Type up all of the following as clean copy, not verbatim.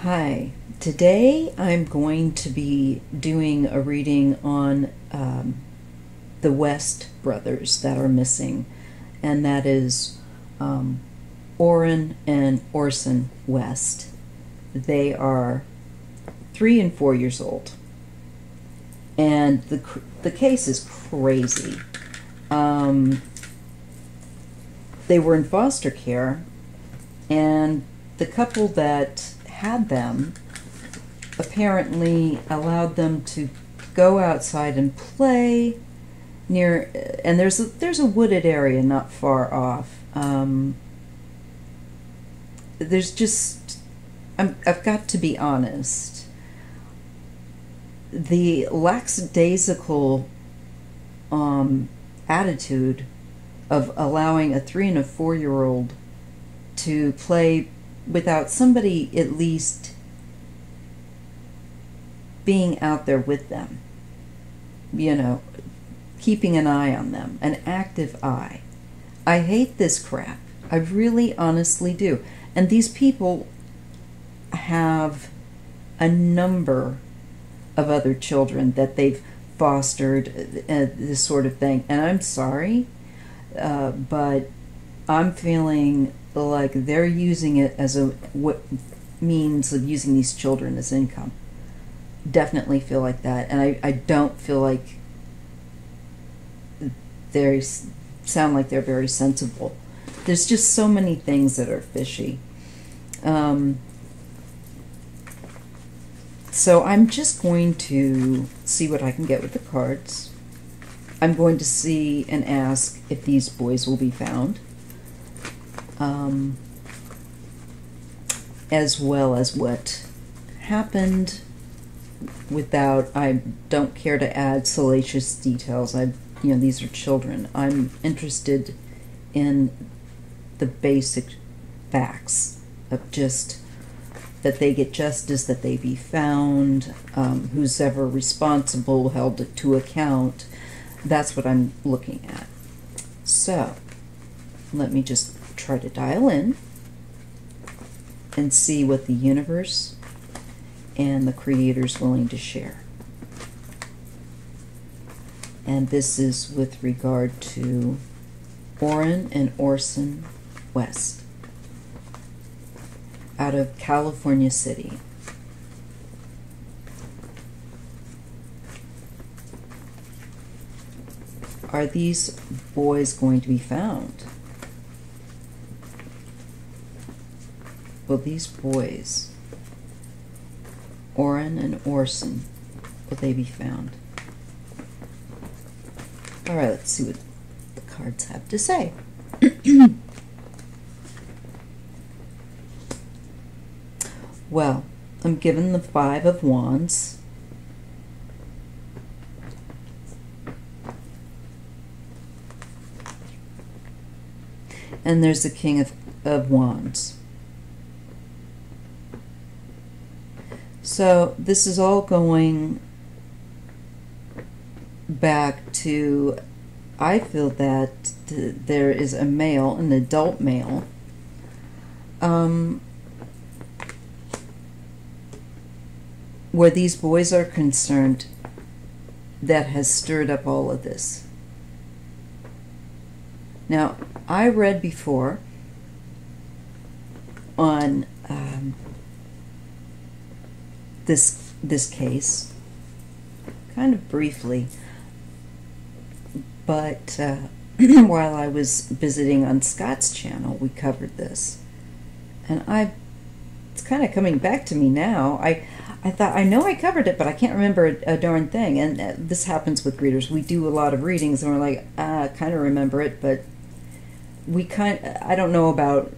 Hi, today I'm going to be doing a reading on the West brothers that are missing, and that is Orrin and Orson West. They are 3 and 4 years old, and the case is crazy. They were in foster care, and the couple that had them apparently allowed them to go outside and play near, and there's a wooded area not far off. There's just, I've got to be honest, the lackadaisical attitude of allowing a 3 and a 4-year-old to play without somebody at least being out there with them, keeping an eye on them, an active eye. I hate this crap. I really honestly do. And these people have a number of other children that they've fostered, this sort of thing. And I'm sorry, but I'm feeling like they're using it as a means of using these children as income. Definitely feel like that, and I don't feel like they sound like they're very sensible. There's just so many things that are fishy. So I'm just going to see what I can get with the cards. I'm going to see and ask if these boys will be found. As well as what happened without, I don't care to add salacious details. These are children. I'm interested in the basic facts of just that they get justice, that they be found, who's ever responsible held to account. That's what I'm looking at. So let me just try to dial in and see what the universe and the Creator's willing to share. And this is with regard to Orrin and Orson West out of California City. Are these boys going to be found? Will these boys, Orrin and Orson, will they be found? All right, let's see what the cards have to say. Well, I'm given the 5 of Wands. And there's the King of Wands. So this is all going back to, I feel that there is a male, an adult male, where these boys are concerned, that has stirred up all of this. Now, I read before on this case, kind of briefly, but while I was visiting on Scott's channel, we covered this, and it's kind of coming back to me now. I thought, I know I covered it, but I can't remember a darn thing. And this happens with readers. We do a lot of readings, and we're like, I kind of remember it, but I don't know about,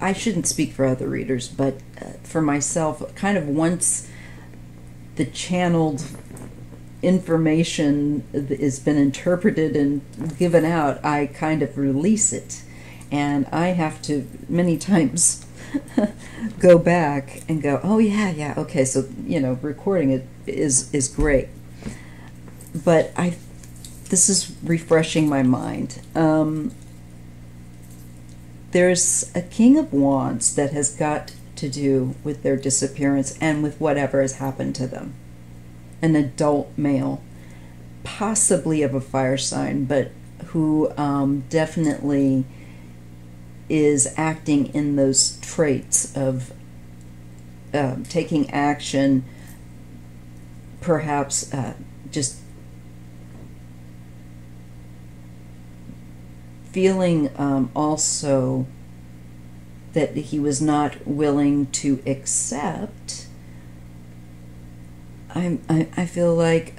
I shouldn't speak for other readers, but for myself, kind of once the channeled information has been interpreted and given out, I kind of release it. And I have to, many times, go back and go, oh yeah, okay, so, recording it is great. But this is refreshing my mind. There's a King of Wands that has got to do with their disappearance and with whatever has happened to them. An adult male, possibly of a fire sign, but who definitely is acting in those traits of taking action, perhaps just feeling also that he was not willing to accept. I feel like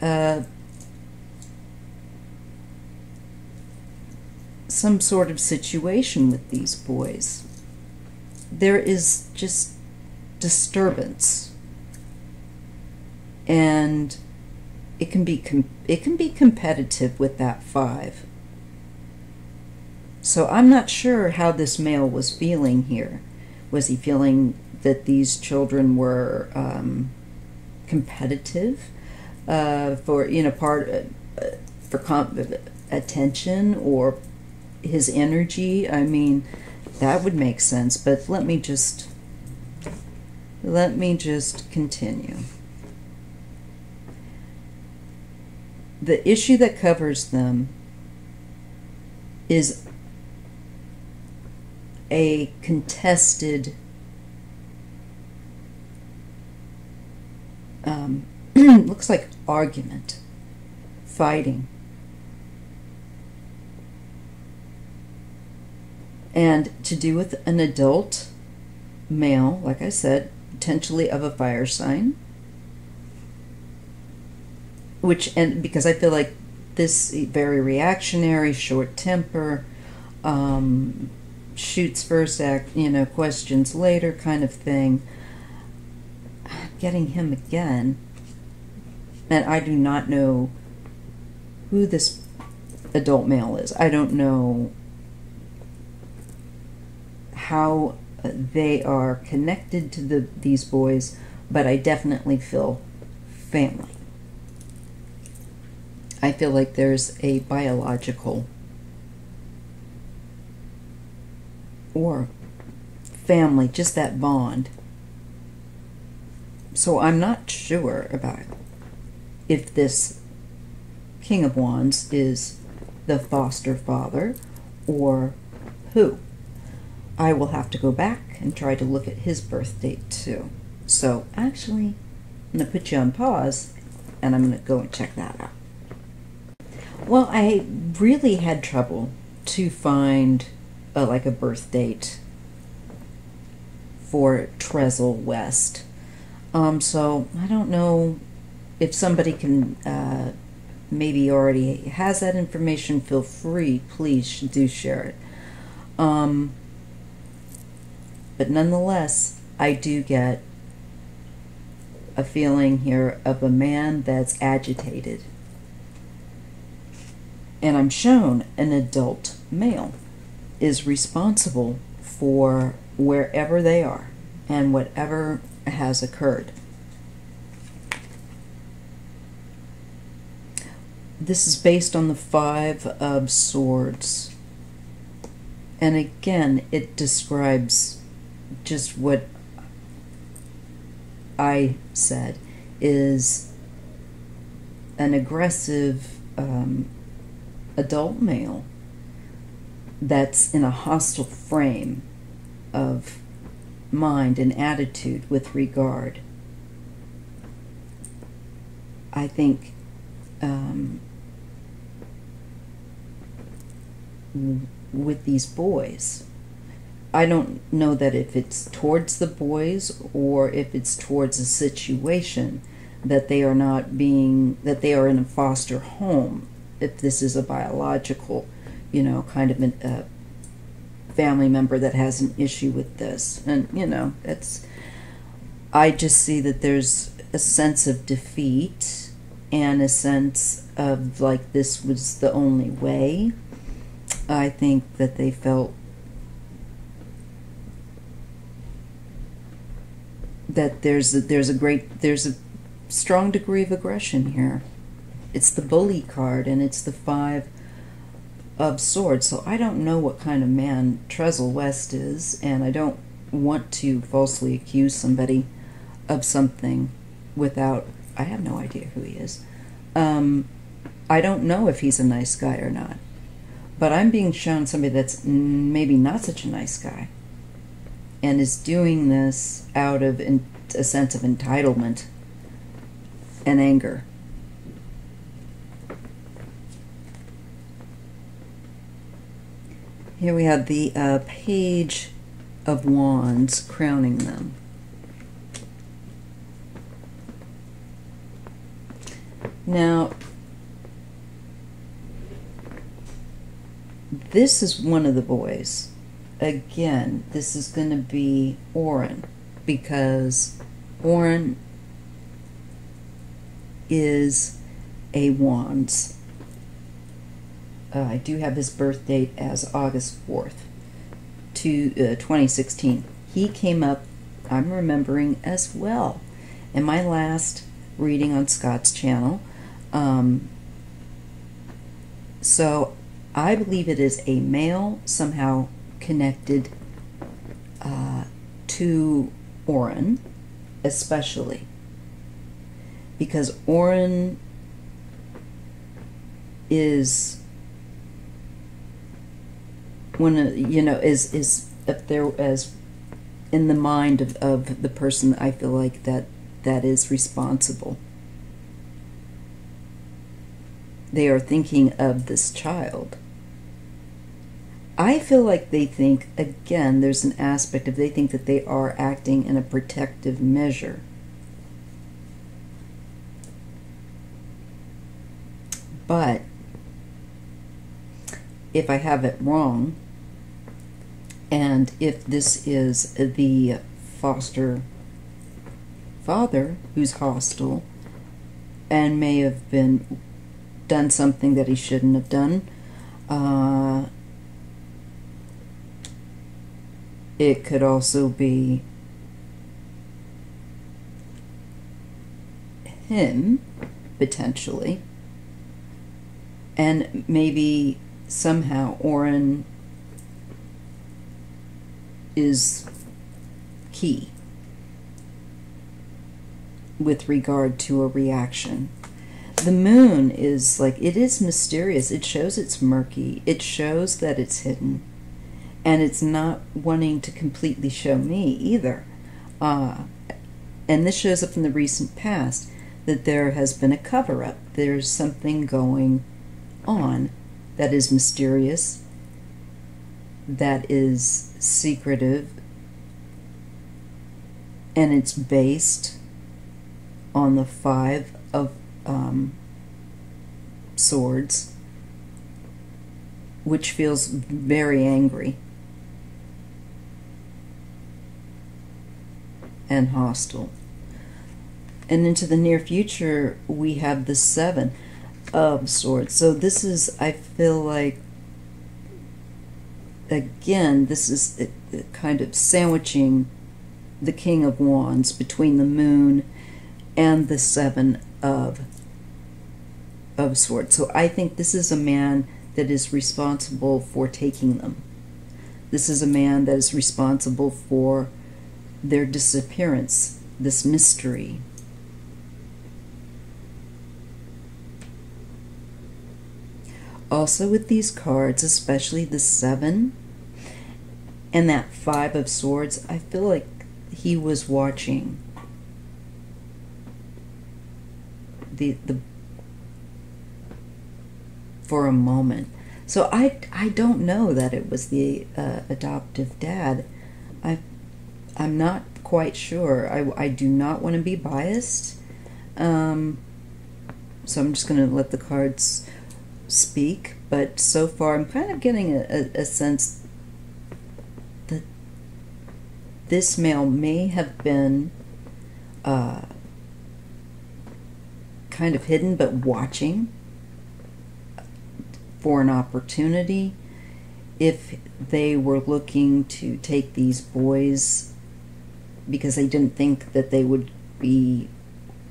some sort of situation with these boys. There is just disturbance, and it can be competitive with that 5. So I'm not sure how this male was feeling here. Was he feeling that these children were competitive for attention or his energy? I mean, that would make sense. But let me just continue. The issue that covers them is a contested looks like argument, fighting, and to do with an adult male, like I said, potentially of a fire sign, and because I feel like this very reactionary, short temper, shoots first, questions later kind of thing. Getting him again, and I do not know who this adult male is. I don't know how they are connected to these boys, but I definitely feel family. I feel like there's a biological or family, just that bond. So I'm not sure about if this King of Wands is the foster father or who. I will have to go back and try to look at his birth date too. So actually, I'm going to put you on pause and I'm going to go and check that out. Well, I really had trouble to find like a birth date for Trestle West. So I don't know if somebody can maybe already has that information. Feel free, please do share it. But nonetheless, I do get a feeling here of a man that's agitated. And I'm shown an adult male is responsible for wherever they are and whatever has occurred. This is based on the 5 of Swords. And again, it describes just what I said, is an aggressive adult male that's in a hostile frame of mind and attitude with regard. I think with these boys, I don't know that if it's towards the boys or if it's towards a situation that they are not being, that they are in a foster home, if this is a biological, kind of a family member that has an issue with this. And, I just see that there's a sense of defeat and a sense of like this was the only way. I think that they felt that there's a strong degree of aggression here. It's the bully card and it's the 5 of Swords. So I don't know what kind of man Trestle West is, and I don't want to falsely accuse somebody of something without, I have no idea who he is. I don't know if he's a nice guy or not. But I'm being shown somebody that's maybe not such a nice guy and is doing this out of a sense of entitlement and anger. Here we have the Page of Wands crowning them. Now, this is one of the boys. Again, this is going to be Orrin, because Orrin is a Wands. I do have his birth date as August 4th, 2016. He came up, I'm remembering, as well in my last reading on Scott's channel. So I believe it is a male somehow connected to Orrin, especially because Orrin is is up there as in the mind of the person I feel like that is responsible. They are thinking of this child. I feel like they think, again, there's an aspect of they think that they are acting in a protective measure. But if I have it wrong, and if this is the foster father who's hostile and may have done something that he shouldn't have done, it could also be him, potentially, and maybe somehow Orrin is key with regard to a reaction. The moon is like, it is mysterious. It shows it's murky. It shows that it's hidden. And it's not wanting to completely show me either. And this shows up in the recent past, that there has been a cover-up. There's something going on that is mysterious, that is secretive, and it's based on the Five of Swords, which feels very angry and hostile. And into the near future, we have the Seven of Swords. So this is, I feel like, again, this is kind of sandwiching the King of Wands between the Moon and the Seven of Swords. So I think this is a man that is responsible for taking them. This is a man that is responsible for their disappearance, this mystery. Also with these cards, especially the Seven and that Five of Swords, I feel like he was watching the for a moment. So I don't know that it was the adoptive dad. I'm not quite sure. I do not want to be biased. So I'm just going to let the cards speak. But so far I'm kind of getting a sense that this male may have been kind of hidden but watching for an opportunity if they were looking to take these boys because they didn't think that they would be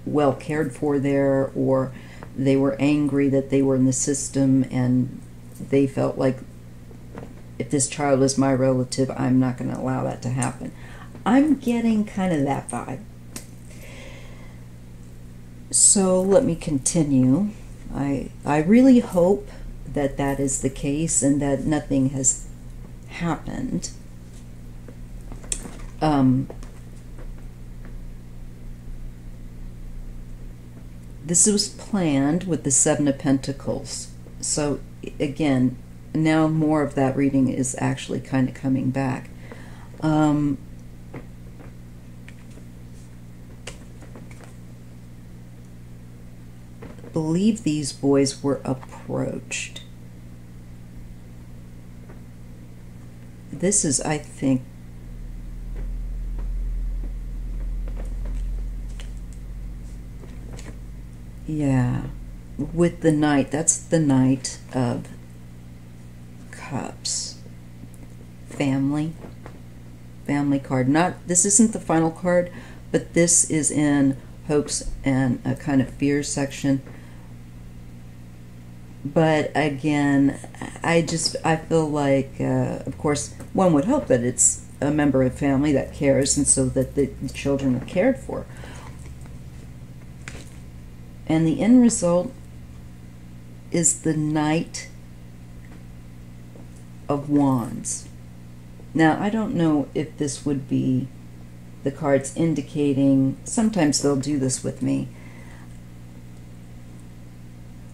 well cared for there, or they were angry that they were in the system and they felt like, if this child is my relative, I'm not going to allow that to happen. I'm getting kind of that vibe. So let me continue. I really hope that that is the case and that nothing has happened. This was planned with the Seven of Pentacles. So again, now more of that reading is actually kind of coming back. Believe these boys were approached. This is, I think, yeah, with the Knight, that's the Knight of Cups. Family card. Not, this isn't the final card, but this is in hopes and a kind of fears section. But again, I feel like, of course, one would hope that it's a member of family that cares, and so that the children are cared for. And the end result is the Knight of Wands. Now, I don't know if this would be the cards indicating, sometimes they'll do this with me,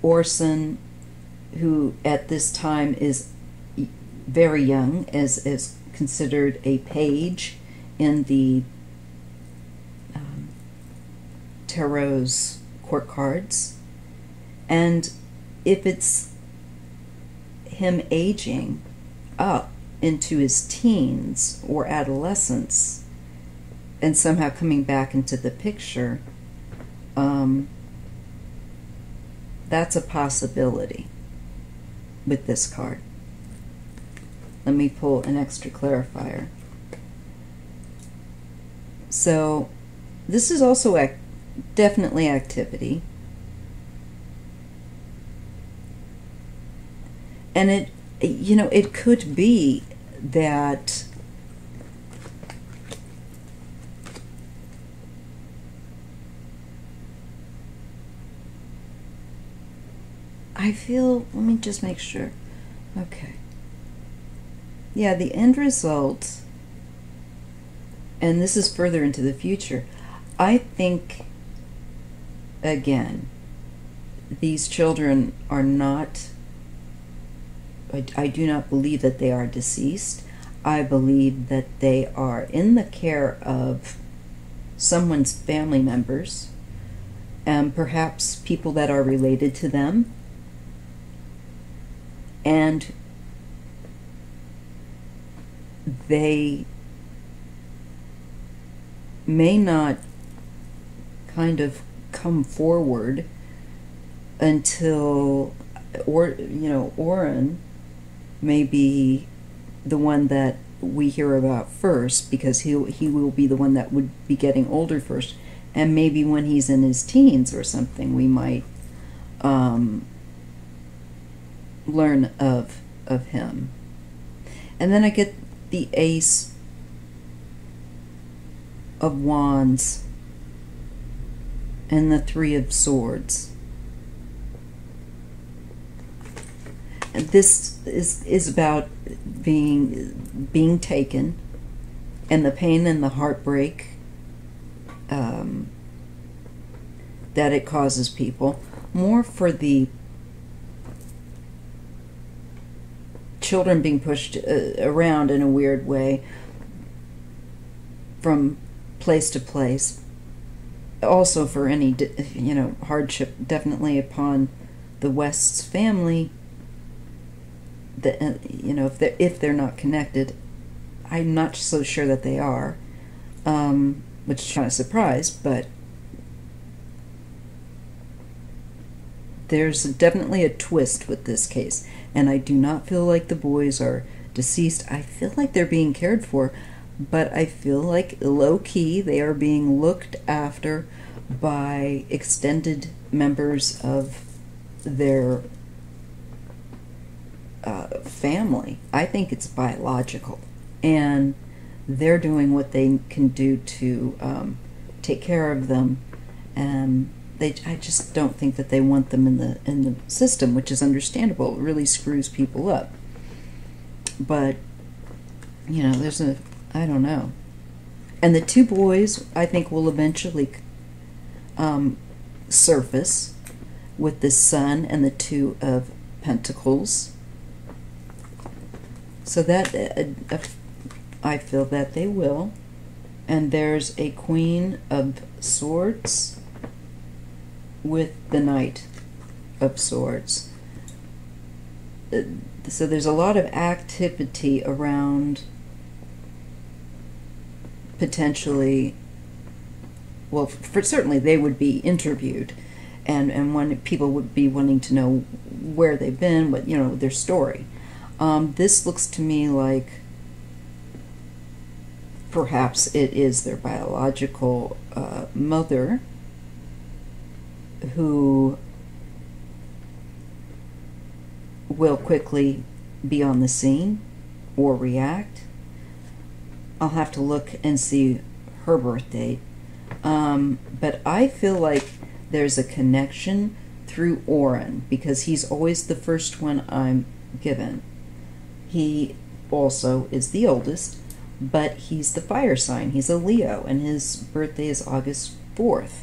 Orson, who at this time is very young, is considered a page in the Tarot's court cards. And if it's him aging up into his teens or adolescence and somehow coming back into the picture, that's a possibility with this card. Let me pull an extra clarifier. So this is also definitely activity. And it, you know, it could be that I feel, let me just make sure. Okay. Yeah, the end result, and this is further into the future, I think, again, these children are not, I do not believe that they are deceased. I believe that they are in the care of someone's family members, and perhaps people that are related to them. And they may not kind of come forward until, Orrin may be the one that we hear about first, because he will be the one that would be getting older first, and maybe when he's in his teens or something, we might learn of him. And then I get the Ace of Wands and the Three of Swords. And this is about being taken, and the pain and the heartbreak that it causes people, more for the children being pushed around in a weird way from place to place. Also for any, hardship definitely upon the West's family. That if they're not connected, I'm not so sure that they are, which is kind of surprised, but there's definitely a twist with this case, and I do not feel like the boys are deceased. I feel like they're being cared for, but I feel like low-key they are being looked after by extended members of their family. I think it's biological. And they're doing what they can do to take care of them, and I just don't think that they want them in the system, which is understandable. It really screws people up. But I don't know. And the two boys, I think, will eventually surface with the Sun and the Two of Pentacles. So that I feel that they will. And there's a Queen of Swords with the Knight of Swords. So there's a lot of activity around potentially, well, certainly they would be interviewed, and when people would be wanting to know where they've been, what, their story. This looks to me like perhaps it is their biological mother who will quickly be on the scene or react. I'll have to look and see her birth date. But I feel like there's a connection through Orrin, because he's always the first one I'm given. He also is the oldest, but he's the fire sign. He's a Leo, and his birthday is August 4th.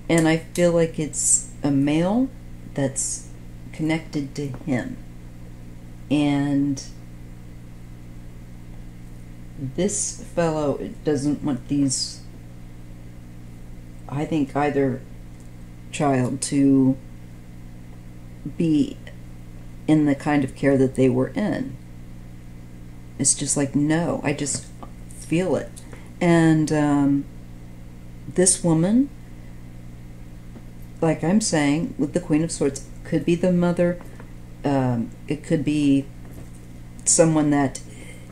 And I feel like it's a male that's connected to him. And this fellow doesn't want these, I think, either child to be in the kind of care that they were in. It's just like, no, I just feel it. And this woman, like I'm saying, with the Queen of Swords, could be the mother. It could be someone that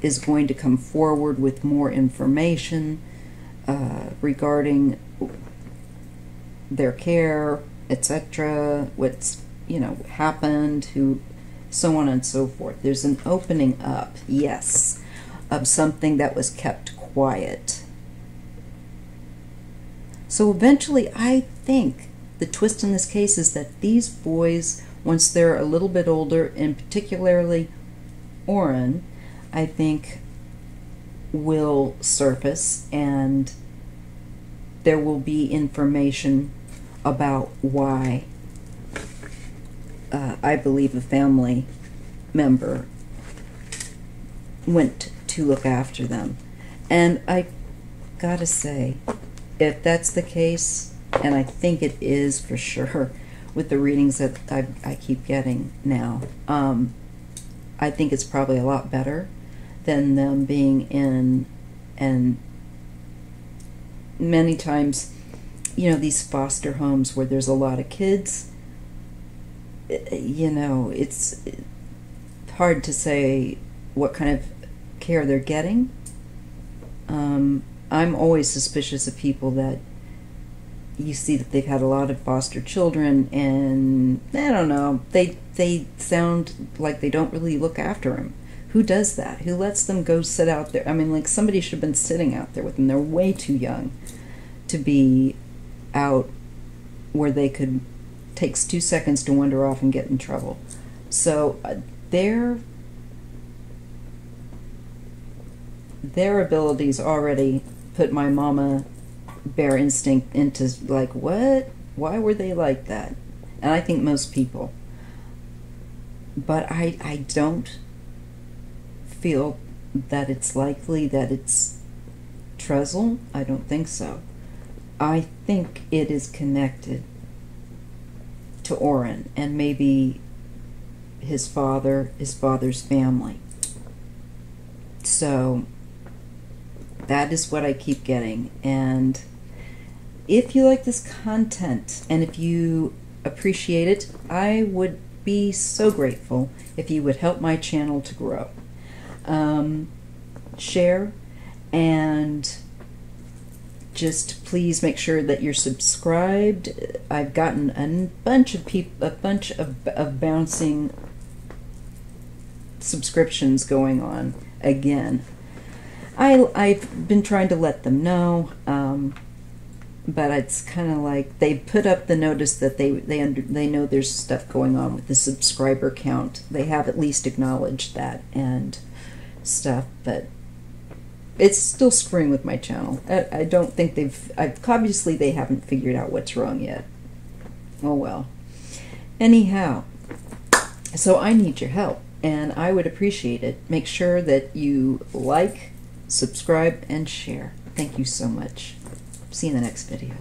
is going to come forward with more information regarding their care, etc., what's happened, who, so on and so forth. There's an opening up, yes, of something that was kept quiet. So eventually, I think the twist in this case is that these boys, once they're a little bit older, and particularly Orrin, I think, will surface, and there will be information about why I believe a family member went to look after them. And I gotta say, if that's the case, and I think it is for sure with the readings that I keep getting now, I think it's probably a lot better than them being in, and many times, these foster homes where there's a lot of kids, it's hard to say what kind of care they're getting. I'm always suspicious of people that you see that they've had a lot of foster children, and I don't know, they sound like they don't really look after them. Who does that? Who lets them go sit out there? I mean, like, somebody should have been sitting out there with them. They're way too young to be out where they could, takes 2 seconds to wander off and get in trouble. So their abilities already put my mama bear instinct into, like, what? Why were they like that? And I think most people. But I don't feel that it's likely that it's Trestle. I don't think so. I think it is connected to Orrin and maybe his father's family. So that is what I keep getting. And if you like this content and if you appreciate it, I would be so grateful if you would help my channel to grow. Share, and just please make sure that you're subscribed. I've gotten a bunch of bouncing subscriptions going on again. I've been trying to let them know, but it's kind of like they put up the notice that they know there's stuff going on with the subscriber count. They have at least acknowledged that and stuff, but it's still screwing with my channel. I don't think obviously they haven't figured out what's wrong yet. Oh well. Anyhow, so I need your help, and I would appreciate it. Make sure that you like, subscribe, and share. Thank you so much. See you in the next video.